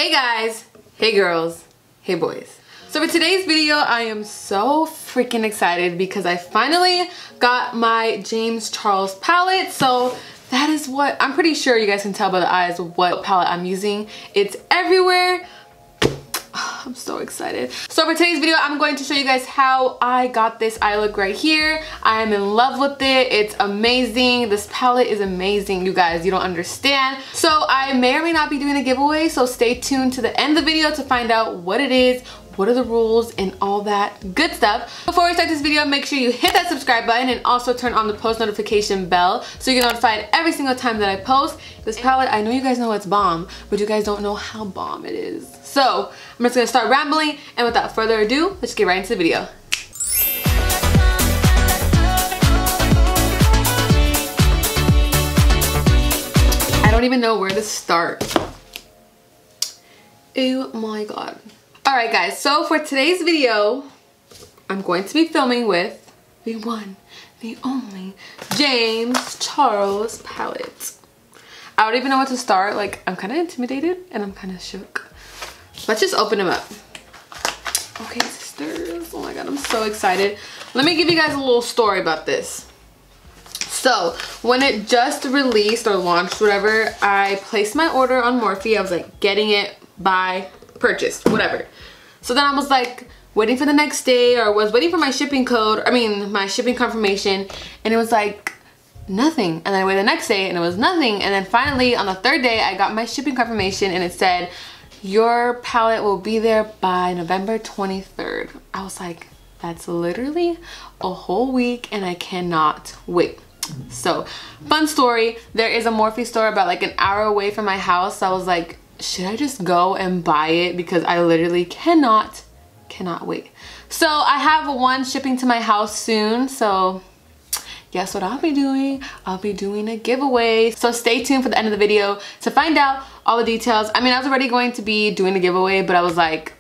Hey guys, hey girls, hey boys. So for today's video, I am so freaking excited because I finally got my James Charles palette. So that is what, I'm pretty sure you guys can tell by the eyes what palette I'm using. It's everywhere. I'm so excited. So for today's video, I'm going to show you guys how I got this eye look right here. I am in love with it. It's amazing. This palette is amazing, you guys. You don't understand. So I may or may not be doing a giveaway, so stay tuned to the end of the video to find out what it is, what are the rules, and all that good stuff. Before we start this video, make sure you hit that subscribe button and also turn on the post notification bell so you get notified every single time that I post. This palette, I know you guys know it's bomb, but you guys don't know how bomb it is. So I'm just gonna start rambling, and without further ado, let's get right into the video. I don't even know where to start. Oh my god. Alright guys, so for today's video, I'm going to be filming with the one, the only James Charles palette. I don't even know what to start. Like, I'm kind of intimidated and I'm kind of shook. Let's just open them up. Okay, sisters. Oh my god, I'm so excited. Let me give you guys a little story about this. So, when it just released or launched, whatever, I placed my order on MORPHE. I was like, getting it by purchase, whatever. So then I was like, waiting for the next day, or was waiting for my shipping code, my shipping confirmation, and it was like, nothing. And then I waited the next day and it was nothing. And then finally, on the third day, I got my shipping confirmation and it said, your palette will be there by November 23rd. I was like, that's literally a whole week and I cannot wait. So, fun story, there is a MORPHE store about like an hour away from my house. So I was like, should I just go and buy it? Because I literally cannot wait. So I have one shipping to my house soon. So guess what I'll be doing? I'll be doing a giveaway. So stay tuned for the end of the video to find out all the details. I mean, I was already going to be doing a giveaway, but I was like,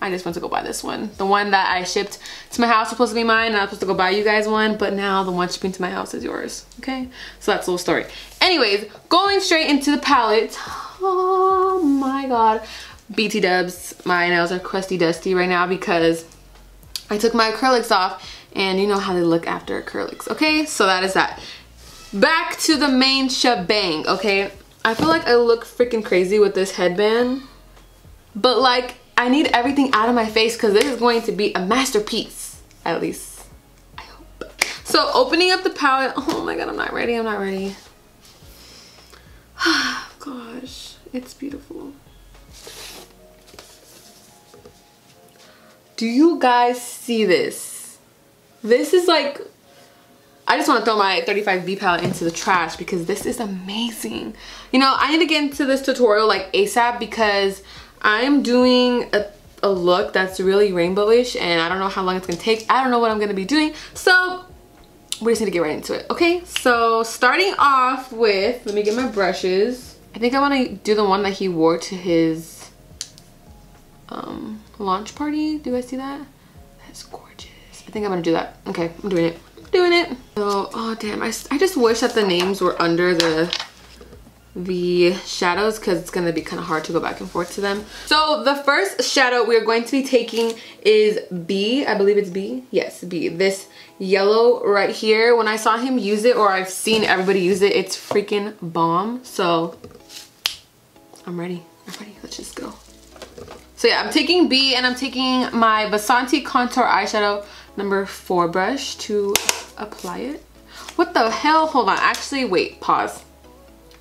I just went to go buy this one. The one that I shipped to my house was supposed to be mine, and I was supposed to go buy you guys one, but now the one shipping to my house is yours, okay? So that's a little story. Anyways, going straight into the palette. Oh my god. BT dubs, my nails are crusty dusty right now because I took my acrylics off, and you know how they look after acrylics, okay? So that is that. Back to the main shebang, okay? I feel like I look freaking crazy with this headband, but like, I need everything out of my face because this is going to be a masterpiece. At least, I hope. So opening up the palette, oh my god, I'm not ready, I'm not ready. Gosh, it's beautiful. Do you guys see this? This is like, I just want to throw my 35B palette into the trash because this is amazing. You know, I need to get into this tutorial like ASAP because I'm doing a look that's really rainbowish and I don't know how long it's gonna take. I don't know what I'm gonna be doing. So we just need to get right into it, okay? So starting off with, let me get my brushes. I think I wanna do the one that he wore to his launch party. Do I see that? That's gorgeous. I think I'm gonna do that. Okay, I'm doing it. Doing it. So, oh damn, I just wish that the names were under the shadows because it's going to be kind of hard to go back and forth to them. So the first shadow we're going to be taking is B. I believe it's B. Yes, B. This yellow right here. When I saw him use it, or I've seen everybody use it, it's freaking bomb. So I'm ready. I'm ready. Let's just go. So yeah, I'm taking B, and I'm taking my Vasanti Contour Eyeshadow number 4 brush to apply it. What the hell? Hold on. Actually, wait. Pause.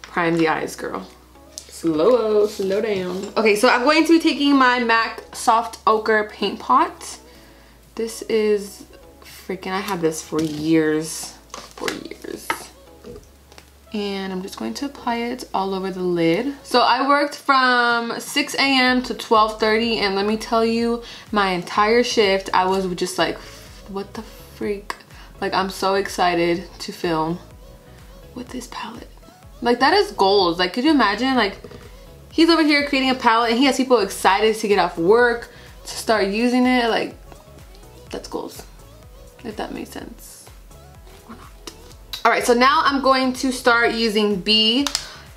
Prime the eyes, girl. Slow down. Okay, so I'm going to be taking my MAC Soft Ochre Paint Pot. This is freaking, I had this for years. And I'm just going to apply it all over the lid. So I worked from 6 a.m. to 12:30, and let me tell you, my entire shift, I was just like, what the freak? Like, I'm so excited to film with this palette. Like, that is goals. Like, could you imagine? Like, he's over here creating a palette and he has people excited to get off work to start using it. Like, that's goals, if that makes sense or not. All right, so now I'm going to start using B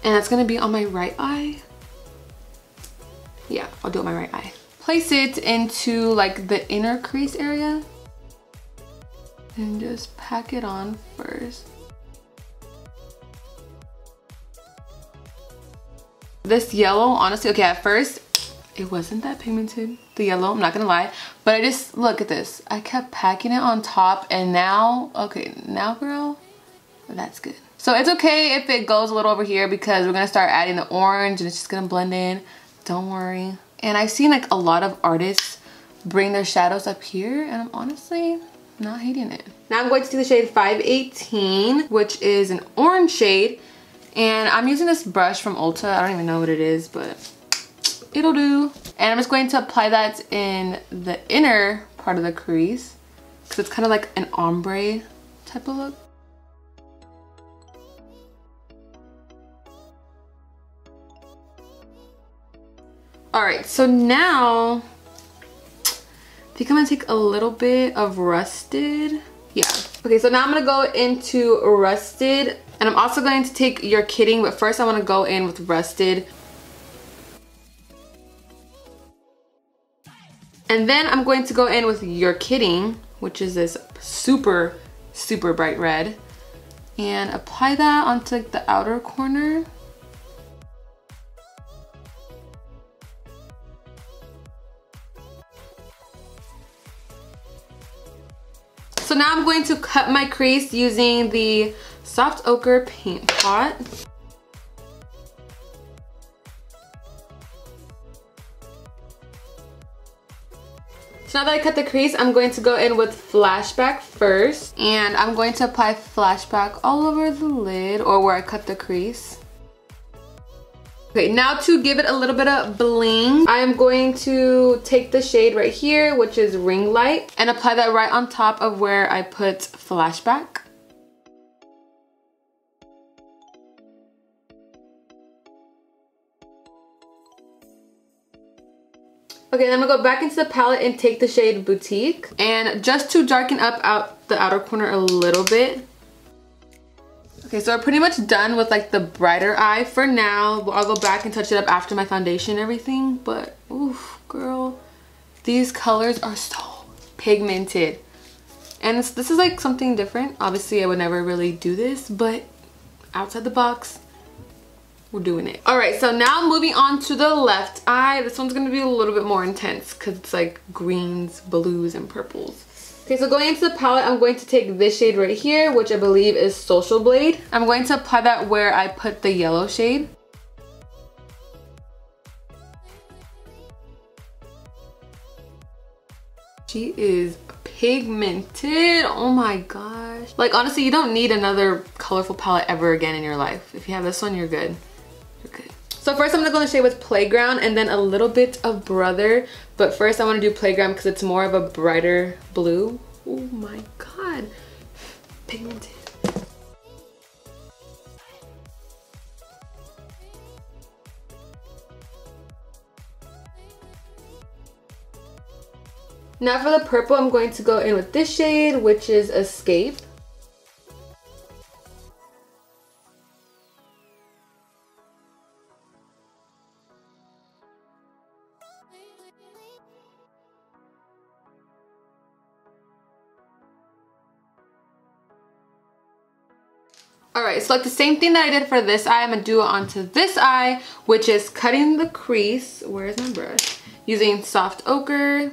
And that's gonna be on my right eye. Yeah, I'll do it on my right eye. Place it into like the inner crease area. And just pack it on first. This yellow, honestly, okay, at first, it wasn't that pigmented, the yellow, I'm not gonna lie. But I just, look at this. I kept packing it on top and now, okay, now girl, that's good. So it's okay if it goes a little over here because we're gonna start adding the orange and it's just gonna blend in. Don't worry. And I've seen like a lot of artists bring their shadows up here and I'm honestly not hating it. Now I'm going to do the shade 518, which is an orange shade. And I'm using this brush from Ulta. I don't even know what it is, but it'll do. And I'm just going to apply that in the inner part of the crease because it's kind of like an ombre type of look. All right, so now I think I'm gonna take a little bit of Rusted. Yeah. Okay, so now I'm gonna go into Rusted, and I'm also going to take You're Kidding, but first I wanna go in with Rusted. And then I'm going to go in with You're Kidding, which is this super, super bright red, and apply that onto like the outer corner. So now I'm going to cut my crease using the Soft Ochre paint pot. So now that I cut the crease, I'm going to go in with Flashback first. And I'm going to apply Flashback all over the lid or where I cut the crease. Okay, now to give it a little bit of bling, I am going to take the shade right here, which is Ring Light, and apply that right on top of where I put Flashback. Okay, then I'm gonna go back into the palette and take the shade Boutique. And just to darken up out the outer corner a little bit. Okay, so we're pretty much done with like the brighter eye for now. I'll go back and touch it up after my foundation and everything. But, oof, girl, these colors are so pigmented. And this is like something different. Obviously, I would never really do this, but outside the box, we're doing it. All right, so now moving on to the left eye. This one's gonna be a little bit more intense because it's like greens, blues, and purples. Okay, so going into the palette, I'm going to take this shade right here, which I believe is Social Blade. I'm going to apply that where I put the yellow shade. She is pigmented, oh my gosh. Like honestly, you don't need another colorful palette ever again in your life. If you have this one, you're good. You're good. So first I'm gonna go in the shade with Playground and then a little bit of Brother. But first I wanna do Playground because it's more of a brighter blue. Oh my god, pigmented. Now for the purple, I'm going to go in with this shade, which is Escape. Alright, so like the same thing that I did for this eye, I'm going to do it onto this eye, which is cutting the crease. Where's my brush? Using Soft Ochre.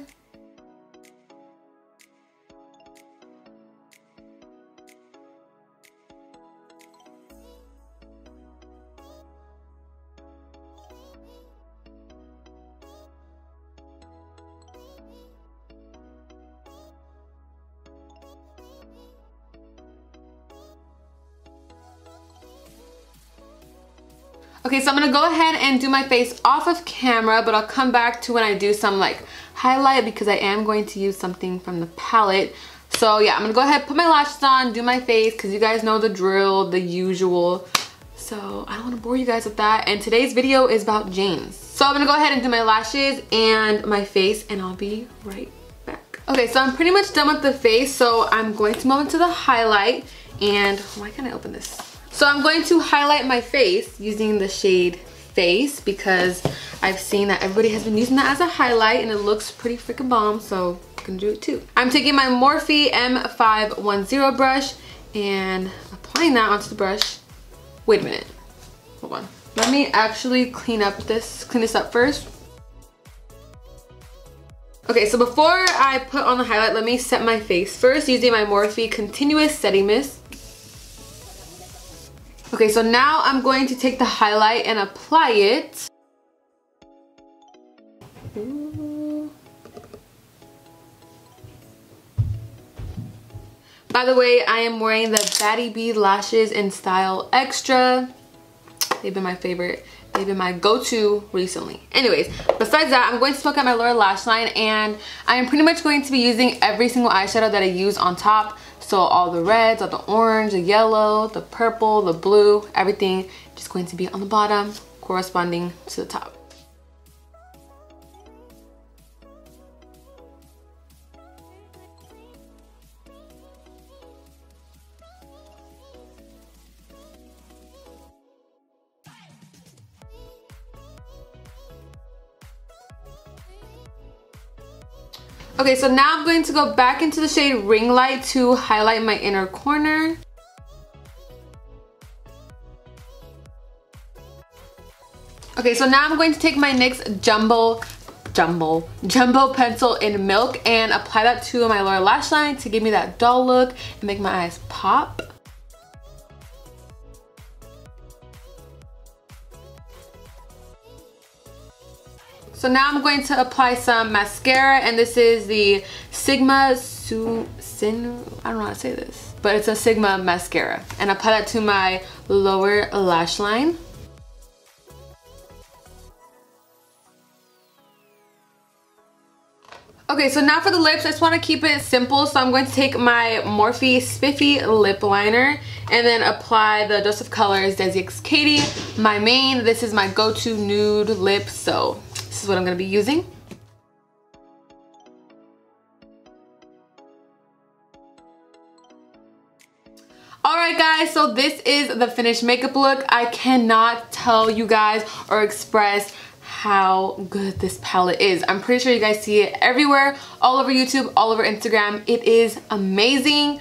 Okay, so I'm gonna go ahead and do my face off of camera, but I'll come back to when I do some like highlight because I am going to use something from the palette. So yeah, I'm gonna go ahead, put my lashes on, do my face because you guys know the drill, the usual. So I don't wanna bore you guys with that. And today's video is about James. So I'm gonna go ahead and do my lashes and my face and I'll be right back. Okay, so I'm pretty much done with the face. So I'm going to move into the highlight and why can't I open this? So So I'm going to highlight my face using the shade Face because I've seen that everybody has been using that as a highlight and it looks pretty freaking bomb, so I'm gonna do it too. I'm taking my Morphe M510 brush and applying that onto the brush. Wait a minute, hold on. Let me actually clean this up first. Okay, so before I put on the highlight, let me set my face first using my Morphe Continuous Setting Mist. Okay, so now I'm going to take the highlight and apply it. Ooh. By the way, I am wearing the BajariiBajariii lashes in Style Extra. They've been my favorite. They've been my go-to recently. Anyways, besides that, I'm going to smoke out my lower lash line, and I am pretty much going to be using every single eyeshadow that I use on top. So all the reds, all the orange, the yellow, the purple, the blue, everything just going to be on the bottom corresponding to the top. Okay, so now I'm going to go back into the shade Ring Light to highlight my inner corner. Okay, so now I'm going to take my NYX Jumbo Pencil in Milk and apply that to my lower lash line to give me that doll look and make my eyes pop. So now I'm going to apply some mascara, and this is the Sigma Sin, I don't know how to say this, but it's a Sigma mascara, and apply that to my lower lash line. Okay, so now for the lips, I just want to keep it simple, so I'm going to take my Morphe Spiffy lip liner and then apply the Dose of Colors Desi X Katie. My main, this is my go-to nude lip, so this is what I'm going to be using. Alright guys, so this is the finished makeup look. I cannot tell you guys or express how good this palette is. I'm pretty sure you guys see it everywhere, all over YouTube, all over Instagram. It is amazing.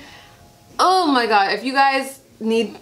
Oh my god, if you guys need,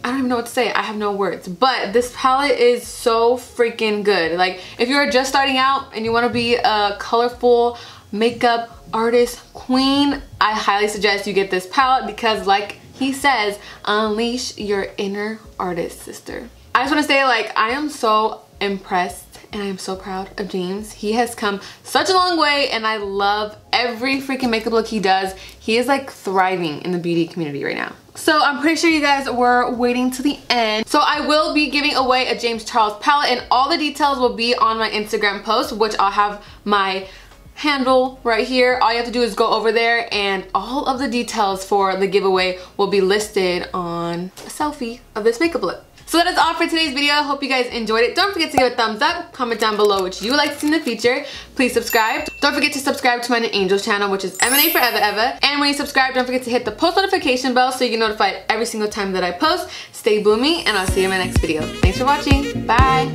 I don't even know what to say. I have no words. But this palette is so freaking good. Like, if you're just starting out and you want to be a colorful makeup artist queen, I highly suggest you get this palette because, like he says, unleash your inner artist, sister. I just want to say, like, I am so impressed and I am so proud of James. He has come such a long way and I love every freaking makeup look he does. He is like thriving in the beauty community right now. So I'm pretty sure you guys were waiting to the end. So I will be giving away a James Charles palette, and all the details will be on my Instagram post, which I'll have my handle right here. All you have to do is go over there and all of the details for the giveaway will be listed on a selfie of this makeup look. So that is all for today's video. I hope you guys enjoyed it. Don't forget to give it a thumbs up. Comment down below what you would like to see in the future. Please subscribe. Don't forget to subscribe to my Angels channel, which is M&A Forever Ever. And when you subscribe, don't forget to hit the post notification bell so you get notified every single time that I post. Stay blooming, and I'll see you in my next video. Thanks for watching. Bye.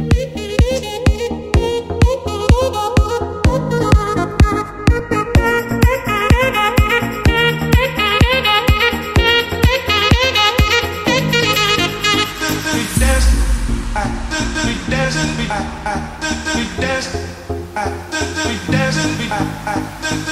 We dancing,